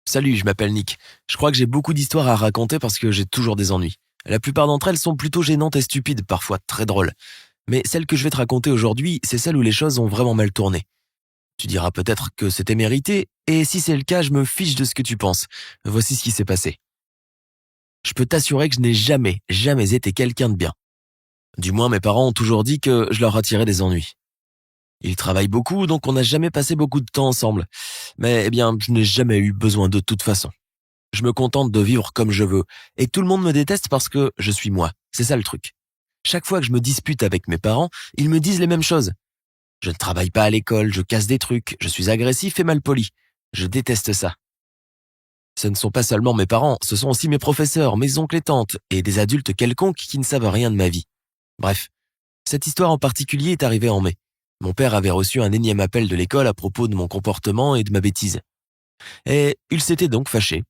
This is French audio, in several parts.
Salut, je m'appelle Nick. Je crois que j'ai beaucoup d'histoires à raconter parce que j'ai toujours des ennuis. La plupart d'entre elles sont plutôt gênantes et stupides, parfois très drôles. Mais celle que je vais te raconter aujourd'hui, c'est celle où les choses ont vraiment mal tourné. Tu diras peut-être que c'était mérité, et si c'est le cas, je me fiche de ce que tu penses. Voici ce qui s'est passé. Je peux t'assurer que je n'ai jamais été quelqu'un de bien. Du moins, mes parents ont toujours dit que je leur attirais des ennuis. Ils travaillent beaucoup, donc on n'a jamais passé beaucoup de temps ensemble. Mais je n'ai jamais eu besoin de toute façon. Je me contente de vivre comme je veux. Et tout le monde me déteste parce que je suis moi. C'est ça le truc. Chaque fois que je me dispute avec mes parents, ils me disent les mêmes choses. Je ne travaille pas à l'école, je casse des trucs, je suis agressif et malpoli. Je déteste ça. Ce ne sont pas seulement mes parents, ce sont aussi mes professeurs, mes oncles et tantes, et des adultes quelconques qui ne savent rien de ma vie. Bref, cette histoire en particulier est arrivée en mai. Mon père avait reçu un énième appel de l'école à propos de mon comportement et de ma bêtise. Et il s'était donc fâché.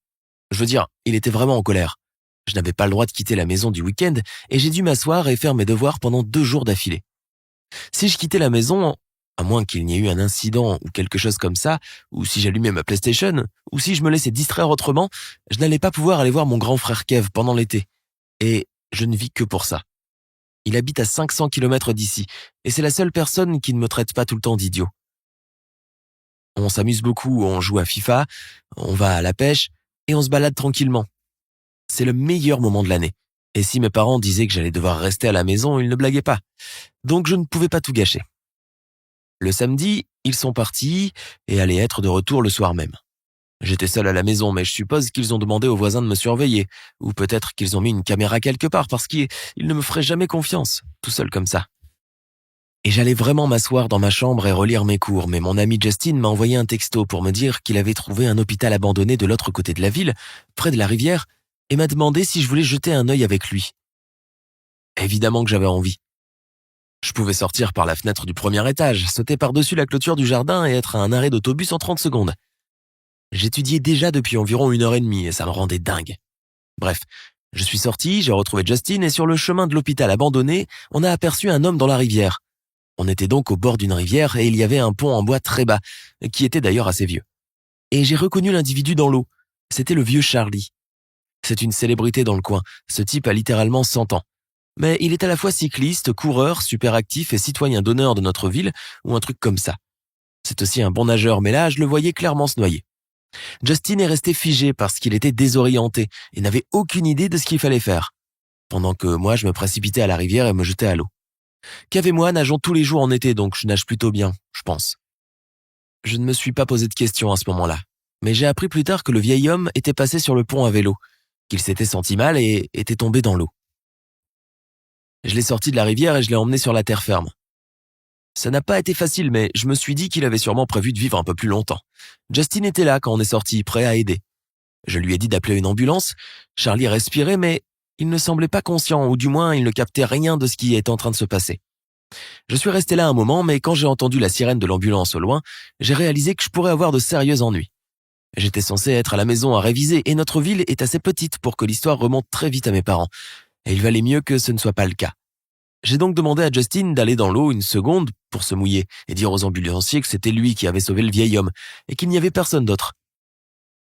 Je veux dire, il était vraiment en colère. Je n'avais pas le droit de quitter la maison du week-end et j'ai dû m'asseoir et faire mes devoirs pendant 2 jours d'affilée. Si je quittais la maison, à moins qu'il n'y ait eu un incident ou quelque chose comme ça, ou si j'allumais ma PlayStation, ou si je me laissais distraire autrement, je n'allais pas pouvoir aller voir mon grand frère Kev pendant l'été. Et je ne vis que pour ça. Il habite à 500 kilomètres d'ici, et c'est la seule personne qui ne me traite pas tout le temps d'idiot. On s'amuse beaucoup, on joue à FIFA, on va à la pêche, et on se balade tranquillement. C'est le meilleur moment de l'année. Et si mes parents disaient que j'allais devoir rester à la maison, ils ne blaguaient pas. Donc je ne pouvais pas tout gâcher. Le samedi, ils sont partis et allaient être de retour le soir même. J'étais seul à la maison, mais je suppose qu'ils ont demandé aux voisins de me surveiller. Ou peut-être qu'ils ont mis une caméra quelque part parce qu'ils ne me feraient jamais confiance, tout seul comme ça. Et j'allais vraiment m'asseoir dans ma chambre et relire mes cours, mais mon ami Justin m'a envoyé un texto pour me dire qu'il avait trouvé un hôpital abandonné de l'autre côté de la ville, près de la rivière, et m'a demandé si je voulais jeter un œil avec lui. Évidemment que j'avais envie. Je pouvais sortir par la fenêtre du premier étage, sauter par-dessus la clôture du jardin et être à un arrêt d'autobus en 30 secondes. J'étudiais déjà depuis environ 1 heure et demie et ça me rendait dingue. Bref, je suis sorti, j'ai retrouvé Justin et sur le chemin de l'hôpital abandonné, on a aperçu un homme dans la rivière. On était donc au bord d'une rivière et il y avait un pont en bois très bas, qui était d'ailleurs assez vieux. Et j'ai reconnu l'individu dans l'eau. C'était le vieux Charlie. C'est une célébrité dans le coin. Ce type a littéralement 100 ans. Mais il est à la fois cycliste, coureur, super actif et citoyen d'honneur de notre ville, ou un truc comme ça. C'est aussi un bon nageur, mais là, je le voyais clairement se noyer. Justin est resté figé parce qu'il était désorienté et n'avait aucune idée de ce qu'il fallait faire. Pendant que moi, je me précipitais à la rivière et me jetais à l'eau. Kev et moi nageons tous les jours en été, donc je nage plutôt bien, je pense. Je ne me suis pas posé de questions à ce moment-là. Mais j'ai appris plus tard que le vieil homme était passé sur le pont à vélo, qu'il s'était senti mal et était tombé dans l'eau. Je l'ai sorti de la rivière et je l'ai emmené sur la terre ferme. Ça n'a pas été facile, mais je me suis dit qu'il avait sûrement prévu de vivre un peu plus longtemps. Justin était là quand on est sorti, prêt à aider. Je lui ai dit d'appeler une ambulance. Charlie respirait, mais il ne semblait pas conscient, ou du moins il ne captait rien de ce qui était en train de se passer. Je suis resté là un moment, mais quand j'ai entendu la sirène de l'ambulance au loin, j'ai réalisé que je pourrais avoir de sérieux ennuis. J'étais censé être à la maison à réviser, et notre ville est assez petite pour que l'histoire remonte très vite à mes parents. Et il valait mieux que ce ne soit pas le cas. J'ai donc demandé à Justin d'aller dans l'eau une seconde pour se mouiller et dire aux ambulanciers que c'était lui qui avait sauvé le vieil homme et qu'il n'y avait personne d'autre.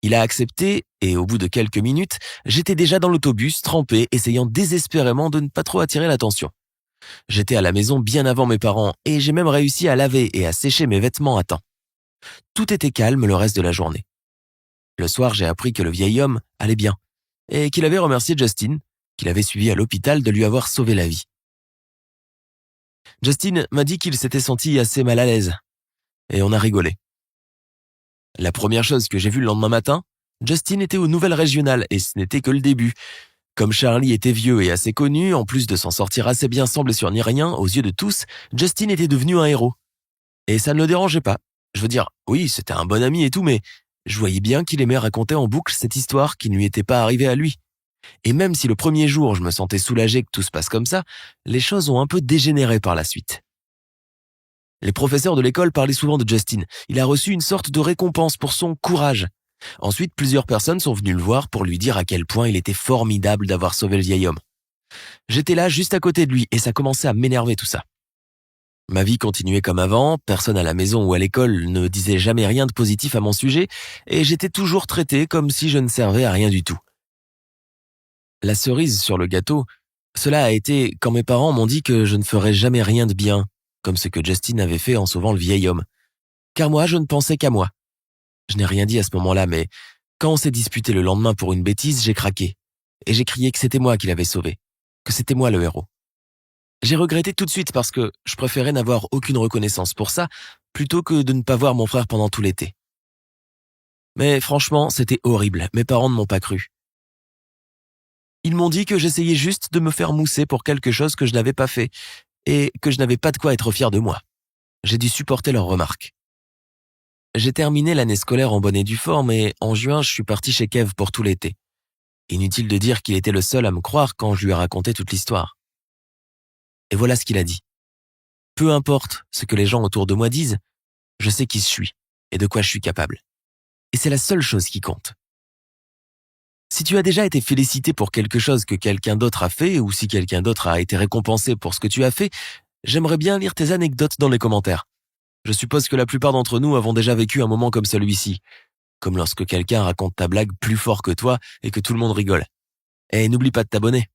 Il a accepté et au bout de quelques minutes, j'étais déjà dans l'autobus, trempé, essayant désespérément de ne pas trop attirer l'attention. J'étais à la maison bien avant mes parents et j'ai même réussi à laver et à sécher mes vêtements à temps. Tout était calme le reste de la journée. Le soir, j'ai appris que le vieil homme allait bien et qu'il avait remercié Justin, qu'il avait suivi à l'hôpital de lui avoir sauvé la vie. Justin m'a dit qu'il s'était senti assez mal à l'aise et on a rigolé. La première chose que j'ai vue le lendemain matin, Justin était aux nouvelles régionales et ce n'était que le début. Comme Charlie était vieux et assez connu, en plus de s'en sortir assez bien sans blessure ni rien, aux yeux de tous, Justin était devenu un héros. Et ça ne le dérangeait pas. Je veux dire, oui, c'était un bon ami et tout, mais je voyais bien qu'il aimait raconter en boucle cette histoire qui ne lui était pas arrivée à lui. Et même si le premier jour je me sentais soulagé que tout se passe comme ça, les choses ont un peu dégénéré par la suite. Les professeurs de l'école parlaient souvent de Justin. Il a reçu une sorte de récompense pour son courage. Ensuite, plusieurs personnes sont venues le voir pour lui dire à quel point il était formidable d'avoir sauvé le vieil homme. J'étais là juste à côté de lui et ça commençait à m'énerver tout ça. Ma vie continuait comme avant, personne à la maison ou à l'école ne disait jamais rien de positif à mon sujet, et j'étais toujours traité comme si je ne servais à rien du tout. La cerise sur le gâteau, cela a été quand mes parents m'ont dit que je ne ferais jamais rien de bien, comme ce que Justin avait fait en sauvant le vieil homme. Car moi, je ne pensais qu'à moi. Je n'ai rien dit à ce moment-là, mais quand on s'est disputé le lendemain pour une bêtise, j'ai craqué. Et j'ai crié que c'était moi qui l'avais sauvé, que c'était moi le héros. J'ai regretté tout de suite parce que je préférais n'avoir aucune reconnaissance pour ça, plutôt que de ne pas voir mon frère pendant tout l'été. Mais franchement, c'était horrible, mes parents ne m'ont pas cru. Ils m'ont dit que j'essayais juste de me faire mousser pour quelque chose que je n'avais pas fait, et que je n'avais pas de quoi être fier de moi. J'ai dû supporter leurs remarques. J'ai terminé l'année scolaire en bonne et due forme et en juin, je suis parti chez Kev pour tout l'été. Inutile de dire qu'il était le seul à me croire quand je lui ai raconté toute l'histoire. Et voilà ce qu'il a dit. Peu importe ce que les gens autour de moi disent, je sais qui je suis et de quoi je suis capable. Et c'est la seule chose qui compte. Si tu as déjà été félicité pour quelque chose que quelqu'un d'autre a fait ou si quelqu'un d'autre a été récompensé pour ce que tu as fait, j'aimerais bien lire tes anecdotes dans les commentaires. Je suppose que la plupart d'entre nous avons déjà vécu un moment comme celui-ci, comme lorsque quelqu'un raconte ta blague plus fort que toi et que tout le monde rigole. Et n'oublie pas de t'abonner.